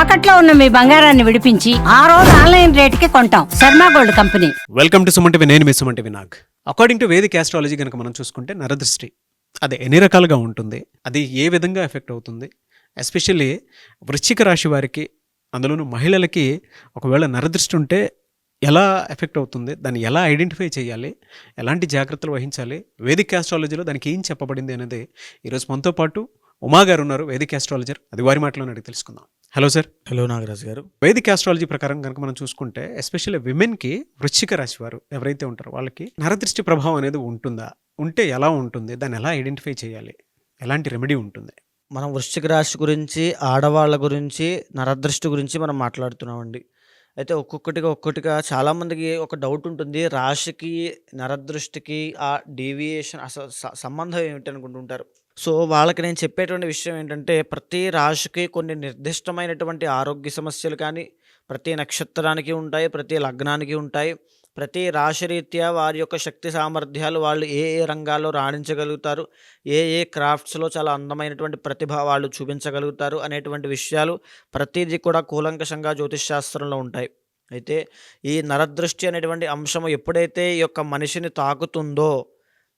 తాకట్లో ఉన్న మీ బంగారాన్ని విడిపించి ఆ రోజు ఆన్లైన్ రేటుకి కొంటాం. Sharma gold company. Welcome to Suman TV. నేను మీ Suman TV Nag. According to Vedic astrology కనుక మనం చూసుకుంటే నరదృష్టి అది ఎన్ని రకాలుగా ఉంటుంది, అది ఏ విధంగా ఎఫెక్ట్ అవుతుంది, ఎస్పెషల్లీ వృశ్చిక రాశి వారికి, అందులోనూ మహిళలకి ఒకవేళ నరదృష్టి ఉంటే ఎలా ఎఫెక్ట్ అవుతుంది, దాన్ని ఎలా ఐడెంటిఫై చేయాలి, ఎలాంటి జాగ్రత్తలు వహించాలి, వేదిక్ ఆస్ట్రాలజీలో దానికి ఏం చెప్పబడింది అనేది ఈరోజు మనతో పాటు ఉమా గారు ఉన్నారు, వేదిక్ ఆస్ట్రాలజర్. అది వారి మాటలోనే అడిగి తెలుసుకుందాం. Hello sir. హలో నాగరాజు గారు. వేదిక్ ఆస్ట్రాలజీ ప్రకారం కనుక మనం చూసుకుంటే ఎస్పెషల్లీ విమెన్కి, వృశ్చిక రాశి వారు ఎవరైతే ఉంటారో వాళ్ళకి నరదృష్టి ప్రభావం అనేది ఉంటుందా, ఉంటే ఎలా ఉంటుంది, దాన్ని ఎలా ఐడెంటిఫై చేయాలి, ఎలాంటి రెమెడీ ఉంటుంది? మనం వృశ్చిక రాశి గురించి, ఆడవాళ్ళ గురించి, నరదృష్టి గురించి మనం మాట్లాడుతున్నామండి. అయితే ఒక్కొక్కటిగా చాలామందికి ఒక డౌట్ ఉంటుంది, రాశికి నరదృష్టికి ఆ డీవియేషన్ అసలు సంబంధం ఏమిటి అనుకుంటుంటారు. సో వాళ్ళకి నేను చెప్పేటువంటి విషయం ఏంటంటే, ప్రతి రాశికి కొన్ని నిర్దిష్టమైనటువంటి ఆరోగ్య సమస్యలు కానీ ప్రతి నక్షత్రానికి ఉంటాయి, ప్రతి లగ్నానికి ఉంటాయి. ప్రతి రాశి రీత్యా వారి యొక్క శక్తి సామర్థ్యాలు, వాళ్ళు ఏ ఏ రంగాల్లో రాణించగలుగుతారు, ఏ ఏ క్రాఫ్ట్స్లో చాలా అందమైనటువంటి ప్రతిభ వాళ్ళు చూపించగలుగుతారు అనేటువంటి విషయాలు ప్రతిదీ కూడా కూలంకషంగా జ్యోతిష్ శాస్త్రంలో ఉంటాయి. అయితే ఈ నరదృష్టి అనేటువంటి అంశం ఎప్పుడైతే ఈ యొక్క మనిషిని తాకుతుందో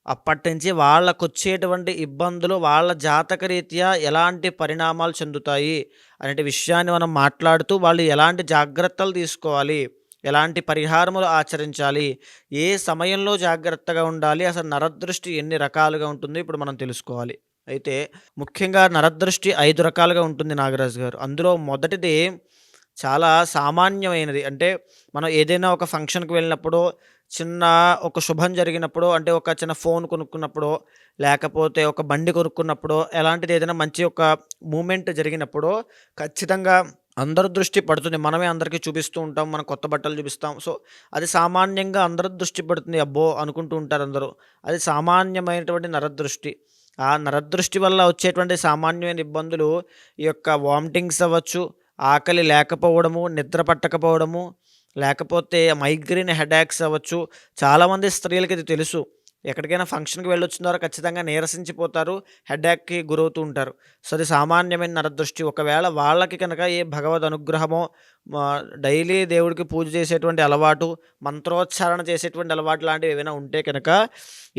అప్పటి నుంచి వాళ్ళకొచ్చేటువంటి ఇబ్బందులు వాళ్ళ జాతక రీత్యా ఎలాంటి పరిణామాలు చెందుతాయి అనే విషయాన్ని మనం మాట్లాడుతూ, వాళ్ళు ఎలాంటి జాగ్రత్తలు తీసుకోవాలి, ఎలాంటి పరిహారములు ఆచరించాలి, ఏ సమయంలో జాగ్రత్తగా ఉండాలి, అసలు నరదృష్టి ఎన్ని రకాలుగా ఉంటుంది ఇప్పుడు మనం తెలుసుకోవాలి. అయితే ముఖ్యంగా నరదృష్టి 5 రకాలుగా ఉంటుంది నాగరాజు గారు. అందులో మొదటిది చాలా సామాన్యమైనది. అంటే మనం ఏదైనా ఒక ఫంక్షన్కి వెళ్ళినప్పుడు, చిన్న ఒక శుభం జరిగినప్పుడు, అంటే ఒక చిన్న ఫోన్ కొనుక్కున్నప్పుడు, లేకపోతే ఒక బండి కొనుక్కున్నప్పుడు, ఎలాంటిది ఏదైనా మంచి ఒక మూమెంట్ జరిగినప్పుడు ఖచ్చితంగా అందరి దృష్టి పడుతుంది. మనమే అందరికీ చూపిస్తూ ఉంటాం, మనం కొత్త బట్టలు చూపిస్తాం. సో అది సామాన్యంగా అందరి దృష్టి పడుతుంది, అబ్బో అనుకుంటూ ఉంటారు అందరూ. అది సామాన్యమైనటువంటి నరదృష్టి. ఆ నరదృష్టి వల్ల వచ్చేటువంటి సామాన్యమైన ఇబ్బందులు ఈ యొక్క వామిటింగ్స్ అవ్వచ్చు, ఆకలి లేకపోవడము, నిద్ర పట్టకపోవడము, లేకపోతే మైగ్రేన్ హెడేక్స్ అవ్వచ్చు. చాలామంది స్త్రీలకి ఇది తెలుసు, ఎక్కడికైనా ఫంక్షన్కి వెళ్ళొచ్చిన ఖచ్చితంగా నీరసించిపోతారు, హెడేక్కి గురవుతూ ఉంటారు. సో అది సామాన్యమైన నరదృష్టి. ఒకవేళ వాళ్ళకి కనుక ఏ భగవద్ అనుగ్రహమో, డైలీ దేవుడికి పూజ చేసేటువంటి అలవాటు, మంత్రోచ్చారణ చేసేటువంటి అలవాటు లాంటివి ఏమైనా ఉంటే కనుక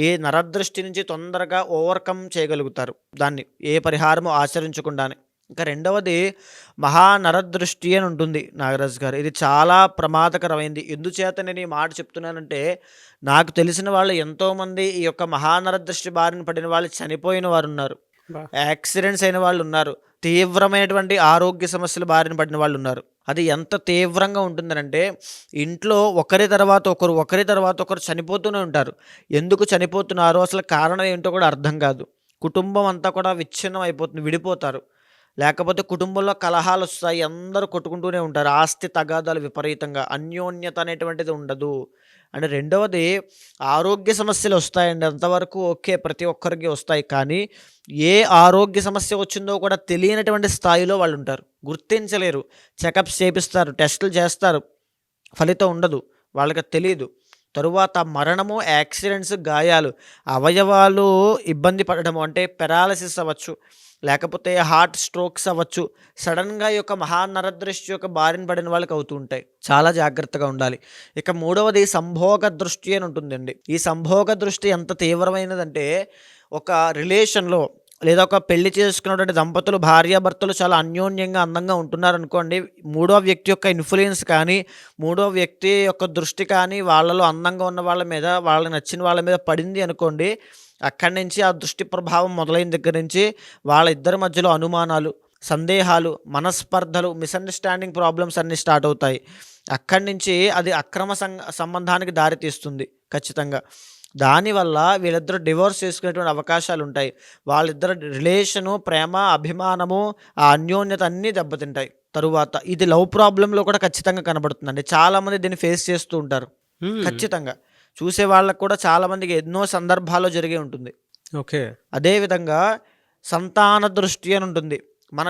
ఈ నరదృష్టి నుంచి తొందరగా ఓవర్కమ్ చేయగలుగుతారు, దాన్ని ఏ పరిహారము ఆచరించకుండానే. ఇంకా రెండవది మహానరదృష్టి అని ఉంటుంది నాగరాజు గారు. ఇది చాలా ప్రమాదకరమైంది. ఎందుచేత నేను ఈ మాట చెప్తున్నానంటే, నాకు తెలిసిన వాళ్ళు ఎంతోమంది ఈ యొక్క మహానరదృష్టి బారిన పడిన వాళ్ళు చనిపోయిన వారు ఉన్నారు, యాక్సిడెంట్స్ అయిన వాళ్ళు ఉన్నారు, తీవ్రమైనటువంటి ఆరోగ్య సమస్యలు బారిన పడిన వాళ్ళు ఉన్నారు. అది ఎంత తీవ్రంగా ఉంటుందనంటే, ఇంట్లో ఒకరి తర్వాత ఒకరు చనిపోతూనే ఉంటారు. ఎందుకు చనిపోతున్నారో అసలు కారణం ఏంటో కూడా అర్థం కాదు. కుటుంబం అంతా కూడా విచ్ఛిన్నం అయిపోతుంది, విడిపోతారు. లేకపోతే కుటుంబంలో కలహాలు వస్తాయి, అందరూ కొట్టుకుంటూనే ఉంటారు, ఆస్తి తగాదాలు విపరీతంగా, అన్యోన్యత అనేటువంటిది ఉండదు. అండ్ రెండవది ఆరోగ్య సమస్యలు వస్తాయండి. అంతవరకు ఓకే, ప్రతి ఒక్కరికి వస్తాయి. కానీ ఏ ఆరోగ్య సమస్య వచ్చిందో కూడా తెలియనటువంటి స్థాయిలో వాళ్ళు ఉంటారు, గుర్తించలేరు. చెకప్స్ చేపిస్తారు, టెస్టులు చేస్తారు, ఫలితం ఉండదు, వాళ్ళకి తెలియదు. తరువాత మరణము, యాక్సిడెంట్స్, గాయాలు, అవయవాలు ఇబ్బంది పడడము, అంటే పెరాలసిస్ అవ్వచ్చు, లేకపోతే హార్ట్ స్ట్రోక్స్ అవ్వచ్చు. సడన్గా ఈ యొక్క మహానరదృష్టి యొక్క బారిన పడిన వాళ్ళకి అవుతూ ఉంటాయి. చాలా జాగ్రత్తగా ఉండాలి. ఇక మూడవది సంభోగ దృష్టి అని ఉంటుందండి. ఈ సంభోగ దృష్టి ఎంత తీవ్రమైనదంటే, ఒక రిలేషన్లో లేదా ఒక పెళ్లి చేసుకున్నటువంటి దంపతులు, భార్యాభర్తలు చాలా అన్యోన్యంగా అందంగా ఉంటున్నారనుకోండి, మూడో వ్యక్తి యొక్క ఇన్ఫ్లుయెన్స్ కానీ, మూడో వ్యక్తి యొక్క దృష్టి కానీ వాళ్ళలో అందంగా ఉన్న వాళ్ళ మీద, వాళ్ళకి నచ్చిన వాళ్ళ మీద పడింది అనుకోండి, అక్కడి నుంచి ఆ దృష్టి ప్రభావం మొదలైన దగ్గర నుంచి వాళ్ళ ఇద్దరి మధ్యలో అనుమానాలు, సందేహాలు, మనస్పర్ధలు, మిస్అండర్స్టాండింగ్ ప్రాబ్లమ్స్ అన్నీ స్టార్ట్ అవుతాయి. అక్కడి నుంచి అది అక్రమ సంబంధానికి దారితీస్తుంది ఖచ్చితంగా. దానివల్ల వీళ్ళిద్దరూ డివోర్స్ చేసుకునేటువంటి అవకాశాలు ఉంటాయి. వాళ్ళిద్దరు రిలేషను, ప్రేమ, అభిమానము, ఆ అన్యోన్యత అన్నీ దెబ్బతింటాయి. తరువాత ఇది లవ్ ప్రాబ్లంలో కూడా ఖచ్చితంగా కనబడుతుందండి. చాలామంది దీన్ని ఫేస్ చేస్తూ ఉంటారు ఖచ్చితంగా. చూసే వాళ్ళకు కూడా చాలామందికి ఎన్నో సందర్భాల్లో జరిగే ఉంటుంది. ఓకే. అదేవిధంగా సంతాన దృష్టి అని ఉంటుంది. మన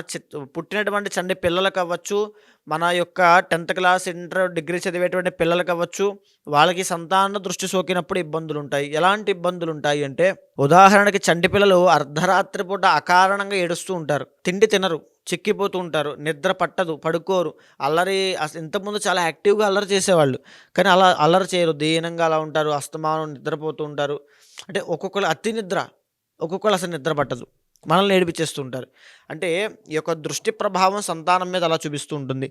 పుట్టినటువంటి చంటి పిల్లలకు అవ్వచ్చు, మన యొక్క 10th క్లాస్, ఇంటర్, డిగ్రీ చదివేటువంటి పిల్లలకు అవ్వచ్చు, వాళ్ళకి సంతాన దృష్టి సోకినప్పుడు ఇబ్బందులు ఉంటాయి. ఎలాంటి ఇబ్బందులు ఉంటాయి అంటే, ఉదాహరణకి చంటి పిల్లలు అర్ధరాత్రి పూట అకారణంగా ఏడుస్తూ ఉంటారు, తిండి తినరు, చిక్కిపోతూ ఉంటారు, నిద్ర పట్టదు, పడుకోరు, అల్లరి. ఇంతకుముందు చాలా యాక్టివ్గా అల్లరి చేసేవాళ్ళు, కానీ అలా అల్లరి చేయరు, దీనంగా అలా ఉంటారు, అస్తమానం నిద్రపోతూ ఉంటారు. అంటే ఒక్కొక్కరు అతి నిద్ర, ఒక్కొక్కరు అసలు నిద్ర పట్టదు, మనల్ని ఏడిపించేస్తూ ఉంటారు. అంటే ఈ యొక్క దృష్టి ప్రభావం సంతానం మీద అలా చూపిస్తూ ఉంటుంది.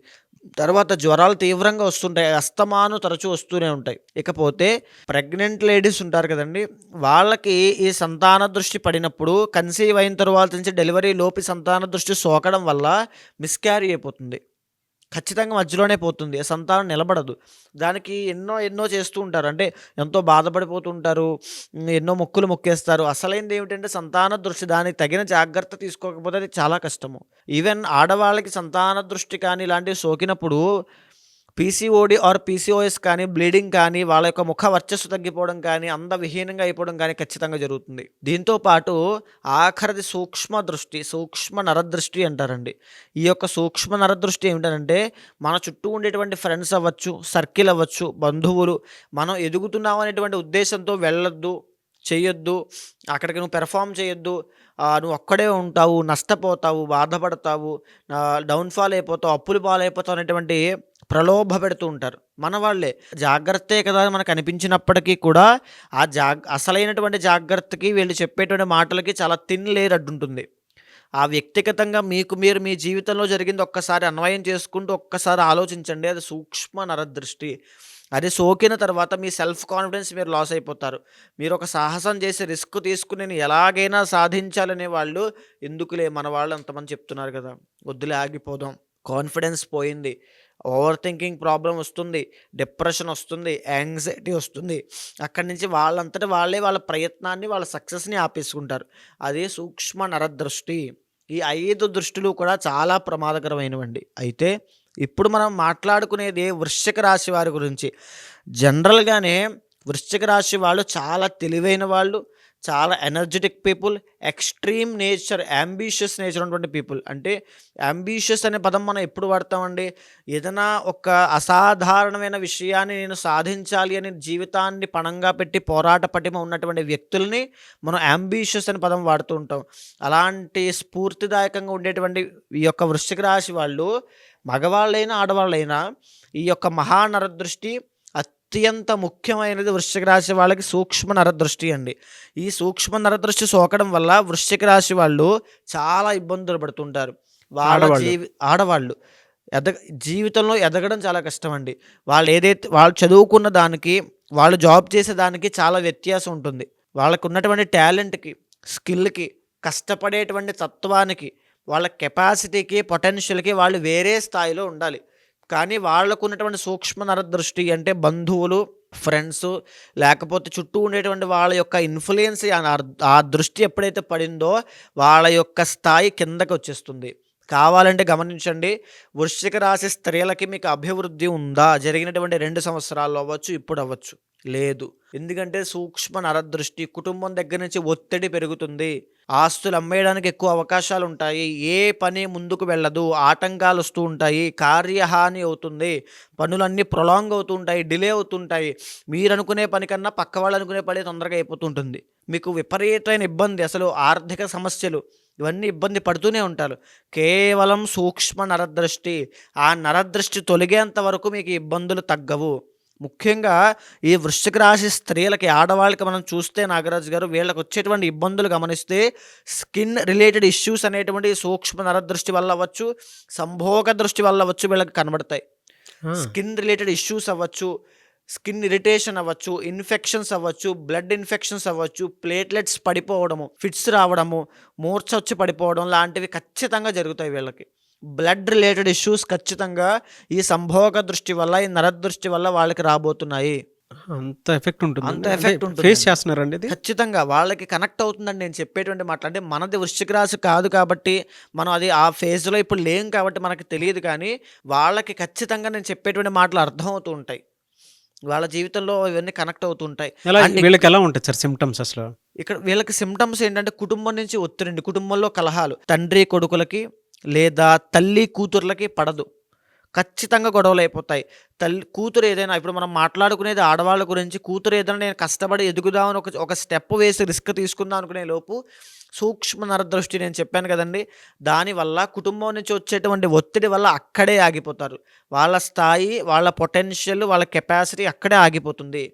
తర్వాత జ్వరాలు తీవ్రంగా వస్తుంటాయి, అస్తమాను తరచూ వస్తూనే ఉంటాయి. ఇకపోతే ప్రెగ్నెంట్ లేడీస్ ఉంటారు కదండి, వాళ్ళకి ఈ సంతాన దృష్టి పడినప్పుడు కన్సీవ్ అయిన తర్వాత నుంచి డెలివరీ లోపు సంతాన దృష్టి సోకడం వల్ల మిస్క్యారీ అయిపోతుంది, ఖచ్చితంగా మధ్యలోనే పోతుంది, సంతానం నిలబడదు. దానికి ఎన్నో చేస్తూ ఉంటారు, అంటే ఎంతో బాధపడిపోతుంటారు, ఎన్నో మొక్కులు మొక్కేస్తారు. అసలైంది ఏమిటంటే సంతాన దృష్టి, దానికి తగిన జాగ్రత్త తీసుకోకపోతే అది చాలా కష్టము. ఈవెన్ ఆడవాళ్ళకి సంతాన దృష్టి కానీ ఇలాంటివి సోకినప్పుడు పీసీఓడి ఆర్ పీసీఓఎస్ కానీ, బ్లీడింగ్ కానీ, వాళ్ళ యొక్క ముఖ వర్చస్సు తగ్గిపోవడం కానీ, అందవిహీనంగా అయిపోవడం కానీ ఖచ్చితంగా జరుగుతుంది. దీంతో పాటు ఆఖరిది సూక్ష్మ దృష్టి, సూక్ష్మ నరదృష్టి అంటారండి. ఈ యొక్క సూక్ష్మ నరదృష్టి ఏమిటంటే, మన చుట్టూ ఉండేటువంటి ఫ్రెండ్స్ అవ్వచ్చు, సర్కిల్ అవ్వచ్చు, బంధువులు, మనం ఎదుగుతున్నాం అనేటువంటి ఉద్దేశంతో వెళ్ళొద్దు, చెయ్యొద్దు, అక్కడికి నువ్వు పెర్ఫామ్ చేయొద్దు, నువ్వు ఒక్కడే ఉంటావు, నష్టపోతావు, బాధపడతావు, డౌన్ఫాల్ అయిపోతావు, అప్పులు పాలైపోతావు అనేటువంటి ప్రలోభ పెడుతూ ఉంటారు మన వాళ్ళే. జాగ్రత్తే కదా అని మనకు అనిపించినప్పటికీ కూడా ఆ అసలైనటువంటి జాగ్రత్తకి వీళ్ళు చెప్పేటువంటి మాటలకి చాలా థిన్ లేయర్ అడ్డుంటుంది. ఆ వ్యక్తిగతంగా మీరు మీ జీవితంలో జరిగింది ఒక్కసారి అన్వయం చేసుకుంటూ ఒక్కసారి ఆలోచించండి, అది సూక్ష్మ నరదృష్టి. అది సోకిన తర్వాత మీ సెల్ఫ్ కాన్ఫిడెన్స్ మీరు లాస్ అయిపోతారు. మీరు ఒక సాహసం చేసి రిస్క్ తీసుకుని నేను ఎలాగైనా సాధించాలనే వాళ్ళు, ఎందుకులే మన వాళ్ళు అంతమంది చెప్తున్నారు కదా, వద్దులే ఆగిపోదాం, కాన్ఫిడెన్స్ పోయింది, ఓవర్ థింకింగ్ ప్రాబ్లం వస్తుంది, డిప్రెషన్ వస్తుంది, యాంగ్జైటీ వస్తుంది. అక్కడి నుంచి వాళ్ళంతటా వాళ్ళే వాళ్ళ ప్రయత్నాన్ని, వాళ్ళ సక్సెస్ని ఆపేసుకుంటారు. అదే సూక్ష్మ నరదృష్టి. ఈ 5 దృష్టిలు కూడా చాలా ప్రమాదకరమైనవండి. అయితే ఇప్పుడు మనం మాట్లాడుకునేది వృశ్చిక రాశి వారి గురించి. జనరల్గానే వృశ్చిక రాశి వాళ్ళు చాలా తెలివైన వాళ్ళు, చాలా energetic people, extreme nature, ambitious nature ఉన్నటువంటి పీపుల్. అంటే అంబిషియస్ అనే పదం మనం ఎప్పుడు వాడతామండి, ఏదైనా ఒక అసాధారణమైన విషయాన్ని నేను సాధించాలి అని జీవితాన్ని పణంగా పెట్టి పోరాట పటిమ ఉన్నటువంటి వ్యక్తుల్ని మనం అంబిషియస్ అనే పదం వాడుతూ ఉంటాం. అలాంటి స్ఫూర్తిదాయకంగా ఉండేటువంటి ఈ యొక్క వృశ్చిక రాశి వాళ్ళు, మగవాళ్ళైనా ఆడవాళ్ళైనా, ఈ యొక్క మహానరదృష్టి అత్యంత ముఖ్యమైనది వృశ్చిక రాశి వాళ్ళకి సూక్ష్మ నరదృష్టి అండి. ఈ సూక్ష్మ నరదృష్టి సోకడం వల్ల వృశ్చిక రాశి వాళ్ళు చాలా ఇబ్బందులు పడుతుంటారు. ఆడవాళ్ళు జీవితంలో ఎదగడం చాలా కష్టం అండి. వాళ్ళు చదువుకున్న దానికి, వాళ్ళు జాబ్ చేసే దానికి చాలా వ్యత్యాసం ఉంటుంది. వాళ్ళకు ఉన్నటువంటి టాలెంట్కి, స్కిల్కి, కష్టపడేటువంటి తత్వానికి, వాళ్ళ కెపాసిటీకి, పొటెన్షియల్కి వాళ్ళు వేరే స్థాయిలో ఉండాలి. కానీ వాళ్ళకు ఉన్నటువంటి సూక్ష్మ నరదృష్టి అంటే బంధువులు, ఫ్రెండ్స్, లేకపోతే చుట్టూ ఉండేటువంటి వాళ్ళ యొక్క ఇన్ఫ్లుయెన్స్, ఆ దృష్టి ఎప్పుడైతే పడిందో వాళ్ళ యొక్క స్థాయి కిందకి వచ్చేస్తుంది. కావాలంటే గమనించండి, వృశ్చిక రాశి స్త్రీలకి మీకు అభివృద్ధి ఉందా? జరిగినటువంటి 2 సంవత్సరాల్లో అవ్వచ్చు, ఇప్పుడు అవ్వచ్చు, లేదు. ఎందుకంటే సూక్ష్మ నరదృష్టి. కుటుంబం దగ్గర నుంచి ఒత్తిడి పెరుగుతుంది, ఆస్తులు అమ్మేయడానికి ఎక్కువ అవకాశాలు ఉంటాయి, ఏ పని ముందుకు వెళ్ళదు, ఆటంకాలు వస్తూ ఉంటాయి, కార్యహాని అవుతుంది, పనులన్నీ ప్రొలాంగ్ అవుతూ ఉంటాయి, డిలే అవుతుంటాయి. మీరు అనుకునే పని కన్నా పక్క వాళ్ళు అనుకునే పని తొందరగా అయిపోతుంటుంది. మీకు విపరీతమైన ఇబ్బంది, అసలు ఆర్థిక సమస్యలు, ఇవన్నీ ఇబ్బంది పడుతూనే ఉంటారు. కేవలం సూక్ష్మ నరదృష్టి. ఆ నరదృష్టి తొలగేంత వరకు మీకు ఇబ్బందులు తగ్గవు. ముఖ్యంగా ఈ వృశ్చిక రాశి స్త్రీలకి, ఆడవాళ్ళకి మనం చూస్తే నాగరాజు గారు, వీళ్ళకి వచ్చేటువంటి ఇబ్బందులు గమనిస్తే స్కిన్ రిలేటెడ్ ఇష్యూస్ అనేటువంటి సూక్ష్మ నరదృష్టి వల్ల అవ్వచ్చు, సంభోగ దృష్టి వల్ల అవ్వచ్చు, వీళ్ళకి కనబడతాయి. స్కిన్ రిలేటెడ్ ఇష్యూస్ అవ్వచ్చు, స్కిన్ ఇరిటేషన్ అవ్వచ్చు, ఇన్ఫెక్షన్స్ అవ్వచ్చు, బ్లడ్ ఇన్ఫెక్షన్స్ అవ్వచ్చు, ప్లేట్లెట్స్ పడిపోవడము, ఫిట్స్ రావడము, మూర్ఛ వచ్చి పడిపోవడం లాంటివి ఖచ్చితంగా జరుగుతాయి వీళ్ళకి. బ్లడ్ రిలేటెడ్ ఇష్యూస్ ఖచ్చితంగా ఈ సంభోగ దృష్టి వల్ల, ఈ నరదృష్టి వల్ల వాళ్ళకి రాబోతున్నాయి. అంత ఎఫెక్ట్ ఉంటుంది, ఫేస్ చేస్తున్నారండి ఇది. ఖచ్చితంగా వాళ్ళకి కనెక్ట్ అవుతుందండి నేను చెప్పేటువంటి మాటలు. అంటే మనది వృశ్చిక రాశి కాదు కాబట్టి మనం అది ఆ ఫేజ్లో ఇప్పుడు లేం కాబట్టి మనకి తెలియదు, కానీ వాళ్ళకి ఖచ్చితంగా నేను చెప్పేటువంటి మాటలు అర్థమవుతూ ఉంటాయి, వాళ్ళ జీవితంలో ఇవన్నీ కనెక్ట్ అవుతుంటాయి. వీళ్ళకి ఎలా ఉంటాయి సార్ సిమ్టమ్స్? అసలు ఇక్కడ వీళ్ళకి సిమ్టమ్స్ ఏంటంటే కుటుంబం నుంచి ఒత్తిడి, కుటుంబంలో కలహాలు, తండ్రి కొడుకులకి, లేదా తల్లి కూతుర్లకి పడదు. ఖచ్చితంగా గొడవలు అయిపోతాయి. కూతురు ఏదైనా ఇప్పుడు మనం మాట్లాడుకునేది ఆడవాళ్ళ గురించి. కూతురు ఏదైనా నేను కష్టపడి ఎదుగుదామని ఒక స్టెప్ వేసి రిస్క్ తీసుకుందాం అనుకునే లోపు సూక్ష్మ నరదృష్టి నేను చెప్పాను కదండీ! దానివల్ల కుటుంబం నుంచి వచ్చేటువంటి ఒత్తిడి వల్ల అక్కడే ఆగిపోతారు. వాళ్ళ స్థాయి, వాళ్ళ పొటెన్షియల్, వాళ్ళ కెపాసిటీ అక్కడే ఆగిపోతుంది.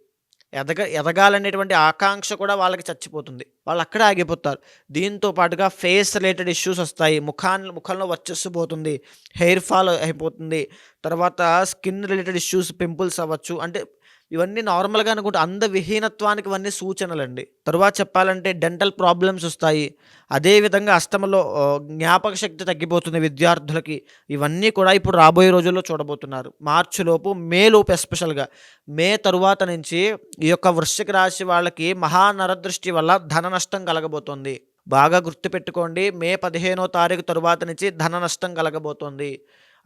ఎదగాలనేటువంటి ఆకాంక్ష కూడా వాళ్ళకి చచ్చిపోతుంది. వాళ్ళు అక్కడే ఆగిపోతారు. దీంతో పాటుగా ఫేస్ రిలేటెడ్ ఇష్యూస్ వస్తాయి. ముఖంలో వర్చస్సు పోతుంది. హెయిర్ ఫాల్ అయిపోతుంది. తర్వాత స్కిన్ రిలేటెడ్ ఇష్యూస్, పింపుల్స్ అవ్వచ్చు. అంటే ఇవన్నీ నార్మల్‌గా అనుకుంటే అందవిహీనత్వానికి ఇవన్నీ సూచనలండి. తరువాత చెప్పాలంటే డెంటల్ ప్రాబ్లమ్స్ వస్తాయి. అదేవిధంగా అష్టమలో జ్ఞాపక శక్తి తగ్గిపోతుంది విద్యార్థులకి. ఇవన్నీ కూడా ఇప్పుడు రాబోయే రోజుల్లో చూడబోతున్నారు. మార్చిలోపు, మేలోపు ఎస్పెషల్‌గా. మే తరువాత నుంచి ఈ యొక్క వృశ్చిక రాశి వాళ్ళకి మహానరదృష్టి వల్ల ధన నష్టం కలగబోతోంది. బాగా గుర్తుపెట్టుకోండి. మే 15వ తారీఖు తరువాత నుంచి ధన నష్టం కలగబోతోంది.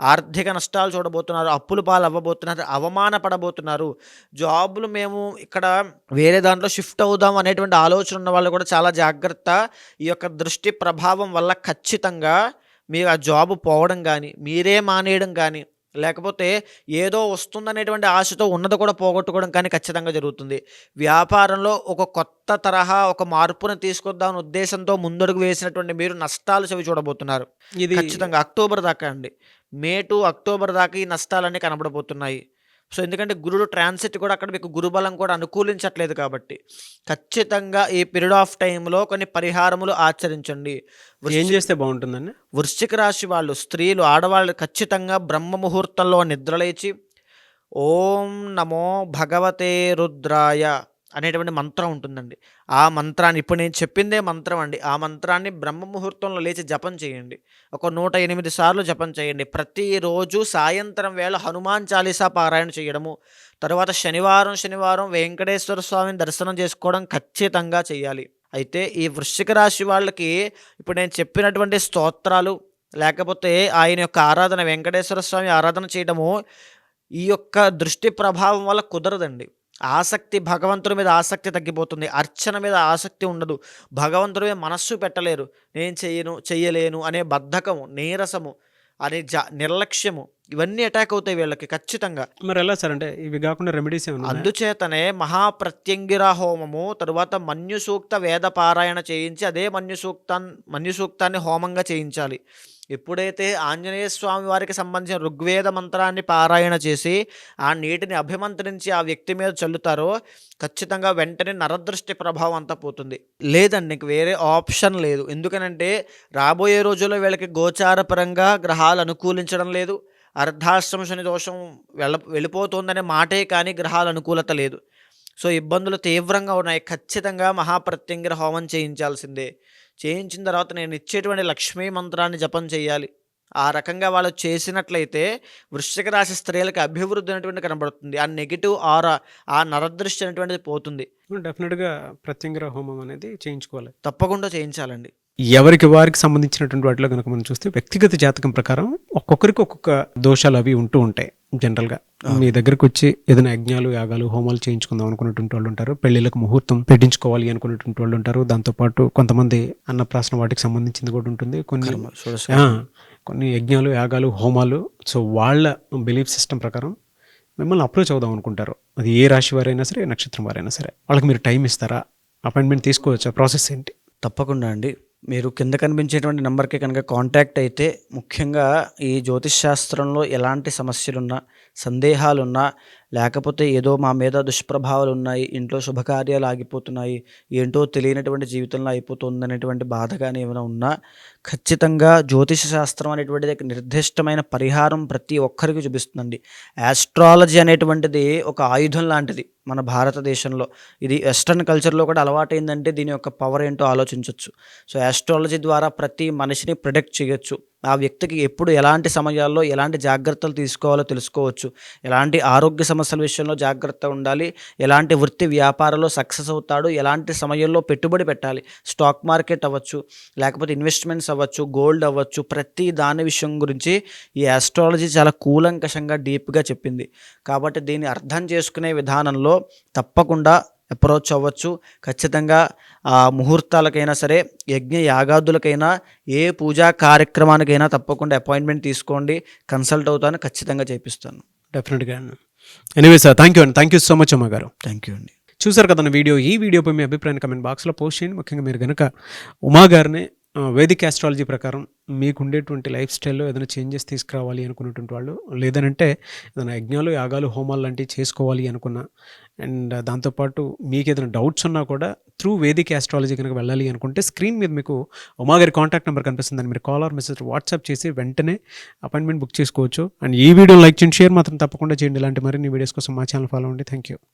ఆర్థిక నష్టాలు చూడబోతున్నారు. అప్పుల పాలవ్వబోతున్నారు. అవమానపడబోతున్నారు. జాబులు మేము ఇక్కడ వేరే దాంట్లో షిఫ్ట్ అవుదాం అనేటువంటి ఆలోచన ఉన్న వాళ్ళు కూడా చాలా జాగ్రత్త. ఈ యొక్క దృష్టి ప్రభావం వల్ల ఖచ్చితంగా మీరు ఆ జాబ్ పోవడం కానీ, మీరే మానేయడం కానీ, లేకపోతే ఏదో వస్తుందనేటువంటి ఆశతో ఉన్నది కూడా పోగొట్టుకోవడం కానీ ఖచ్చితంగా జరుగుతుంది. వ్యాపారంలో ఒక కొత్త తరహా ఒక మార్పును తీసుకొద్దామనే ఉద్దేశంతో ముందడుగు వేసినటువంటి మీరు నష్టాలు చవి చూడబోతున్నారు. ఇది ఖచ్చితంగా అక్టోబర్ దాకా అండి. మే టు అక్టోబర్ దాకా ఈ నష్టాలన్నీ కనబడబోతున్నాయి. సో ఎందుకంటే గురుడు ట్రాన్సిట్ కూడా అక్కడ మీకు గురుబలం కూడా అనుకూలించట్లేదు కాబట్టి ఖచ్చితంగా ఈ పీరియడ్ ఆఫ్ టైంలో కొన్ని పరిహారములు ఆచరించండి. ఏం చేస్తే బాగుంటుందండి? వృశ్చిక రాశి వాళ్ళు, స్త్రీలు, ఆడవాళ్ళు ఖచ్చితంగా బ్రహ్మ ముహూర్తంలో నిద్రలేచి ఓం నమో భగవతే రుద్రాయ అనేటువంటి మంత్రం ఉంటుందండి. ఆ మంత్రాన్ని ఇప్పుడు నేను చెప్పిందే మంత్రం అండి. ఆ మంత్రాన్ని బ్రహ్మ ముహూర్తంలో లేచి జపం చేయండి. ఒక 108 సార్లు జపం చేయండి. ప్రతిరోజు సాయంత్రం వేళ హనుమాన్ చాలీసా పారాయణ చేయడము, తర్వాత శనివారం వెంకటేశ్వర స్వామిని దర్శనం చేసుకోవడం ఖచ్చితంగా చేయాలి. అయితే ఈ వృశ్చిక రాశి వాళ్ళకి ఇప్పుడు నేను చెప్పినటువంటి స్తోత్రాలు, లేకపోతే ఆయన యొక్క ఆరాధన, వెంకటేశ్వర స్వామి ఆరాధన చేయడము ఈ యొక్క దృష్టి ప్రభావం వల్ల కుదరదండి. ఆసక్తి, భగవంతుడి మీద ఆసక్తి తగ్గిపోతుంది. అర్చన మీద ఆసక్తి ఉండదు. భగవంతుడి మీద మనస్సు పెట్టలేరు. నేను చెయ్యలేను అనే బద్ధకము, నీరసము, అనే నిర్లక్ష్యము, ఇవన్నీ అటాక్ అవుతాయి వీళ్ళకి ఖచ్చితంగా. మరి ఎలా సార్? అంటే ఇవి కాకుండా రెమెడీస్ ఏమన్నా? అందుచేతనే మహాప్రత్యంగిర హోమము, తరువాత మన్యు సూక్త వేద పారాయణ చేయించి అదే మన్యు సూక్తాన్ని హోమంగా చేయించాలి. ఎప్పుడైతే ఆంజనేయ స్వామి వారికి సంబంధించిన ఋగ్వేద మంత్రాన్ని పారాయణ చేసి ఆ నీటిని అభిమంత్రించి ఆ వ్యక్తి మీద చల్లుతారో ఖచ్చితంగా వెంటనే నరదృష్టి ప్రభావం అంతా పోతుంది. లేదండి, నీకు వేరే ఆప్షన్ లేదు. ఎందుకనంటే రాబోయే రోజుల్లో వీళ్ళకి గోచారపరంగా గ్రహాలు అనుకూలించడం లేదు. అర్ధాశ్రమ శని దోషం వెళ్ళిపోతుందనే మాటే కానీ గ్రహాల అనుకూలత లేదు. సో ఇబ్బందులు తీవ్రంగా ఉన్నాయి. ఖచ్చితంగా మహాప్రత్యంగిర హోమం చేయించాల్సిందే. చేయించిన తర్వాత నేను ఇచ్చేటువంటి లక్ష్మీ మంత్రాన్ని జపం చేయాలి. ఆ రకంగా వాళ్ళు చేసినట్లయితే వృశ్చిక రాశి స్త్రీలకు అభివృద్ధి అనేటువంటి కనబడుతుంది. ఆ నెగిటివ్ ఆరా, ఆ నరదృష్టి అనేటువంటిది పోతుంది. డెఫినెట్గా ప్రత్యంగిర హోమం అనేది చేయించుకోవాలి. తప్పకుండా చేయించాలండి. ఎవరికి వారికి సంబంధించినటువంటి వాటిలో కనుక మనం చూస్తే వ్యక్తిగత జాతకం ప్రకారం ఒక్కొక్కరికి ఒక్కొక్క దోషాలు అవి ఉంటూ ఉంటాయి. జనరల్గా మీ దగ్గరకు వచ్చి ఏదైనా యజ్ఞాలు, యాగాలు, హోమాలు చేయించుకుందాం అనుకున్నటువంటి వాళ్ళు ఉంటారు. పెళ్లిళ్ళకు ముహూర్తం పెట్టించుకోవాలి అనుకున్నటువంటి వాళ్ళు ఉంటారు. దాంతోపాటు కొంతమంది అన్నప్రాసన వాటికి సంబంధించింది కూడా ఉంటుంది. కొన్ని యజ్ఞాలు, యాగాలు, హోమాలు. సో వాళ్ళ బిలీఫ్ సిస్టమ్ ప్రకారం మిమ్మల్ని అప్రోచ్ అవుదాం అనుకుంటారు. అది ఏ రాశి వారైనా సరే, ఏ నక్షత్రం వారైనా సరే. వాళ్ళకి మీరు టైం ఇస్తారా? అపాయింట్మెంట్ తీసుకోవచ్చా? ప్రాసెస్ ఏంటి? తప్పకుండా అండి. మీరు కింద కనిపించేటువంటి నెంబర్కి కనుక కాంటాక్ట్ అయితే, ముఖ్యంగా ఈ జ్యోతిష్ శాస్త్రంలో ఎలాంటి సమస్యలున్నా, సందేహాలున్నా, లేకపోతే ఏదో మా మీద దుష్ప్రభావాలు ఉన్నాయి, ఇంట్లో శుభకార్యాలు ఆగిపోతున్నాయి, ఏంటో తెలియనటువంటి జీవితంలో అయిపోతుంది అనేటువంటి బాధ కానీ ఏమైనా ఉన్నా ఖచ్చితంగా జ్యోతిష శాస్త్రం అనేటువంటిది నిర్దిష్టమైన పరిహారం ప్రతి ఒక్కరికి చూపిస్తుందండి. ఆస్ట్రాలజీ అనేటువంటిది ఒక ఆయుధం లాంటిది మన భారతదేశంలో. ఇది వెస్ట్రన్ కల్చర్లో కూడా అలవాటైందంటే దీని యొక్క పవర్ ఏంటో ఆలోచించవచ్చు. సో ఆస్ట్రాలజీ ద్వారా ప్రతి మనిషిని ప్రిడిక్ట్ చేయొచ్చు. ఆ వ్యక్తికి ఎప్పుడు ఎలాంటి సమయాల్లో ఎలాంటి జాగ్రత్తలు తీసుకోవాలో తెలుసుకోవచ్చు. ఎలాంటి ఆరోగ్య సమస్యల విషయంలో జాగ్రత్త ఉండాలి, ఎలాంటి వృత్తి వ్యాపారంలో సక్సెస్ అవుతాడు, ఎలాంటి సమయంలో పెట్టుబడి పెట్టాలి, స్టాక్ మార్కెట్ అవ్వచ్చు, లేకపోతే ఇన్వెస్ట్మెంట్స్ అవ్వచ్చు, గోల్డ్ అవ్వచ్చు, ప్రతి దాని విషయం గురించి ఈ ఆస్ట్రాలజీ చాలా కూలంకషంగా డీప్గా చెప్పింది. కాబట్టి దీన్ని అర్థం చేసుకునే విధానంలో తప్పకుండా అప్రోచ్ అవ్వచ్చు. ఖచ్చితంగా ముహూర్తాలకైనా సరే, యజ్ఞ యాగాదులకైనా, ఏ పూజా కార్యక్రమానికైనా తప్పకుండా అపాయింట్మెంట్ తీసుకోండి. కన్సల్ట్ అవుతాను, ఖచ్చితంగా చేపిస్తాను. డెఫినెట్గా. ఎనీవే సార్, థ్యాంక్ యూ అండి. Thank you so much Uma గారు. థ్యాంక్ యూ అండి. చూసారు కదన్న వీడియో. ఈ వీడియోపై మీ అభిప్రాయాన్ని కమెంట్ బాక్స్లో పోస్ట్ చేయండి. ముఖ్యంగా మీరు కనుక ఉమా గారిని వేదిక్ ఆస్ట్రాలజీ ప్రకారం మీకు ఉండేటువంటి లైఫ్ స్టైల్లో ఏదైనా చేంజెస్ తీసుకురావాలి అనుకున్నటువంటి వాళ్ళు, లేదనంటే ఏదైనా యజ్ఞాలు యాగాలు హోమాలు లాంటివి చేసుకోవాలి అనుకున్నా, అండ్ దాంతోపాటు మీకు ఏదైనా డౌట్స్ ఉన్నా కూడా త్రూ వేదిక్ ఆస్ట్రాలజీ కనుక వెళ్ళాలి అనుకుంటే స్క్రీన్ మీద మీకు ఉమా గారి కాంటాక్ట్ నెంబర్ కనిపిస్తుందని మీరు కాల్ ఆర్ మెసేజ్ వాట్సాప్ చేసి వెంటనే అపాయింట్మెంట్ బుక్ చేసుకోవచ్చు. అండ్ ఈ వీడియో లైక్ చేయండి, షేర్ మాత్రం తప్పకుండా చేయండి. ఇలాంటి మరిన్ని వీడియోస్ కోసం మా ఛానల్ ఫాలో అవ్వండి. Thank you.